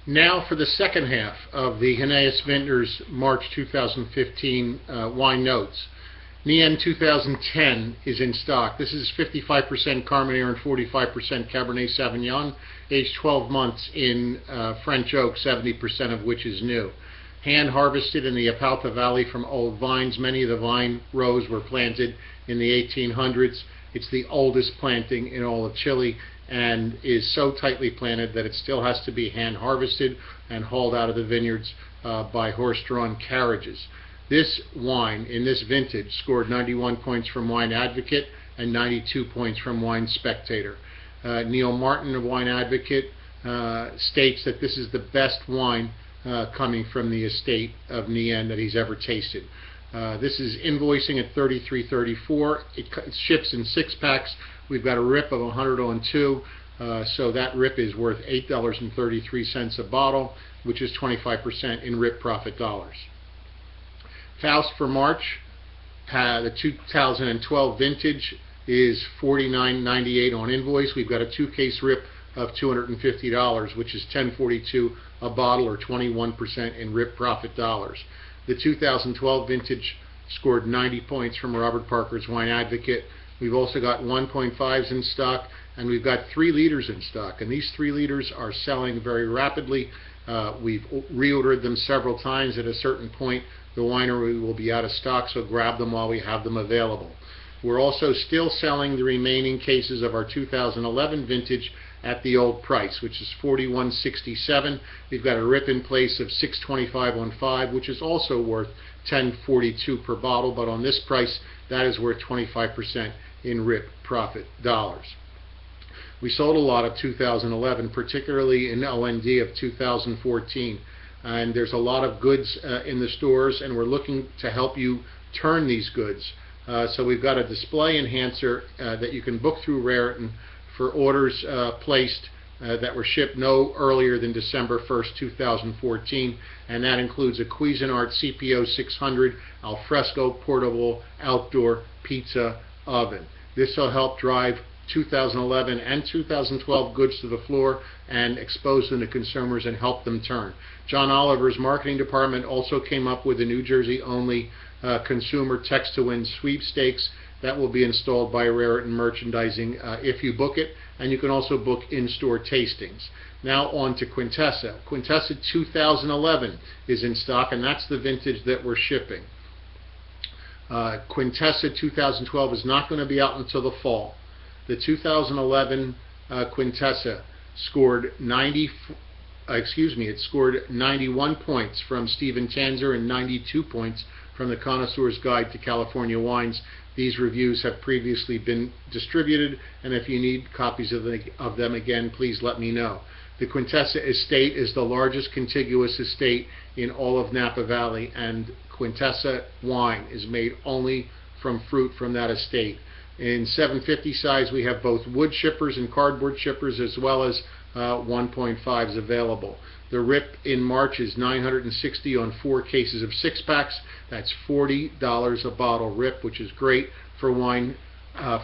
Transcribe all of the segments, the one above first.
Now for the second half of the Huneeus Vintners March 2015 wine notes. Nienne 2010 is in stock. This is 55% Carmenere and 45% Cabernet Sauvignon, aged 12 months in French oak, 70% of which is new. Hand harvested in the Apalta Valley from old vines. Many of the vine rows were planted in the 1800s. It's the oldest planting in all of Chile and is so tightly planted that it still has to be hand harvested and hauled out of the vineyards by horse-drawn carriages. This wine in this vintage scored 91 points from Wine Advocate and 92 points from Wine Spectator. Neil Martin of Wine Advocate states that this is the best wine coming from the estate of Nienne that he's ever tasted. This is invoicing at $33.34. It ships in 6-packs. We've got a RIP of 102, so that RIP is worth $8.33 a bottle, which is 25% in RIP profit dollars. Faust for March, the 2012 vintage is $49.98 on invoice. We've got a 2-case RIP of $250, which is $10.42 a bottle, or 21% in RIP profit dollars. The 2012 vintage scored 90 points from Robert Parker's Wine Advocate. We've also got 1.5s in stock, and we've got 3 liters in stock, and these 3 liters are selling very rapidly. We've reordered them several times. At a certain point, the winery will be out of stock, so grab them while we have them available. We're also still selling the remaining cases of our 2011 vintage at the old price, which is $41.67. We've got a RIP in place of $6.25 on 5, which is also worth $10.42 per bottle, but on this price, that is worth 25% in RIP profit dollars. We sold a lot of 2011, particularly in OND of 2014, and there's a lot of goods in the stores, and we're looking to help you turn these goods. So we've got a display enhancer that you can book through Raritan for orders placed that were shipped no earlier than December 1st, 2014, and that includes a Cuisinart CPO 600 Alfresco portable outdoor pizza oven. This will help drive 2011 and 2012 goods to the floor and expose them to consumers and help them turn. John Oliver's marketing department also came up with a New Jersey only consumer text to win sweepstakes that will be installed by Raritan Merchandising if you book it, and you can also book in-store tastings. Now on to Quintessa. Quintessa 2011 is in stock, and that's the vintage that we're shipping. Quintessa 2012 is not going to be out until the fall. The 2011 Quintessa scored 91 points from Stephen Tanzer and 92 points from the Connoisseur's Guide to California Wines. These reviews have previously been distributed, and if you need copies of them again, please let me know. The Quintessa estate is the largest contiguous estate in all of Napa Valley, and Quintessa wine is made only from fruit from that estate. In 750 size, we have both wood shippers and cardboard shippers, as well as 1.5s available. The RIP in March is $960 on 4 cases of 6-packs. That's $40 a bottle RIP, which is great for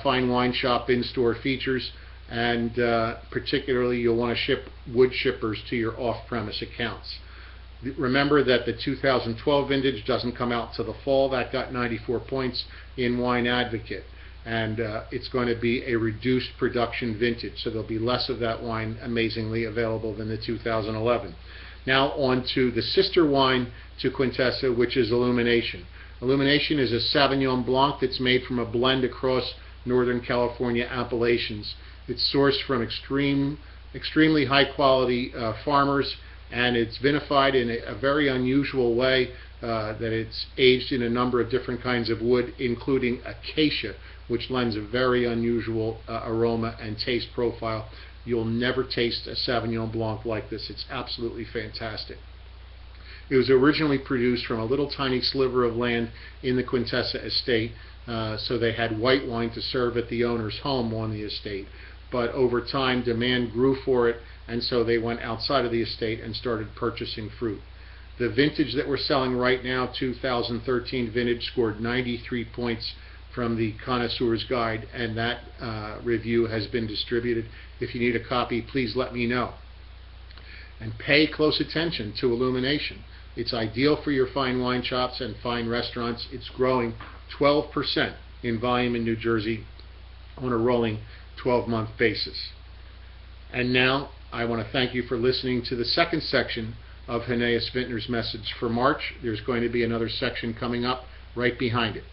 fine wine shop in-store features, and particularly you'll want to ship wood shippers to your off-premise accounts. Remember that the 2012 vintage doesn't come out till the fall. That got 94 points in Wine Advocate, and it's going to be a reduced production vintage, so there'll be less of that wine amazingly available than the 2011. Now on to the sister wine to Quintessa, which is Illumination. Illumination is a Sauvignon Blanc that's made from a blend across Northern California appellations. It's sourced from extremely high quality farmers, and it's vinified in a very unusual way, that it's aged in a number of different kinds of wood, including acacia, which lends a very unusual aroma and taste profile. You'll never taste a Sauvignon Blanc like this. It's absolutely fantastic. It was originally produced from a little tiny sliver of land in the Quintessa estate, so they had white wine to serve at the owner's home on the estate. But over time, demand grew for it, and so they went outside of the estate and started purchasing fruit. The vintage that we're selling right now, 2013 vintage, scored 93 points from the Connoisseur's Guide, and that review has been distributed. If you need a copy, please let me know. And pay close attention to illumination. It's ideal for your fine wine shops and fine restaurants. It's growing 12% in volume in New Jersey on a rolling 12-month basis. And now I want to thank you for listening to the second section of Huneeus Vintners' message for March. There's going to be another section coming up right behind it.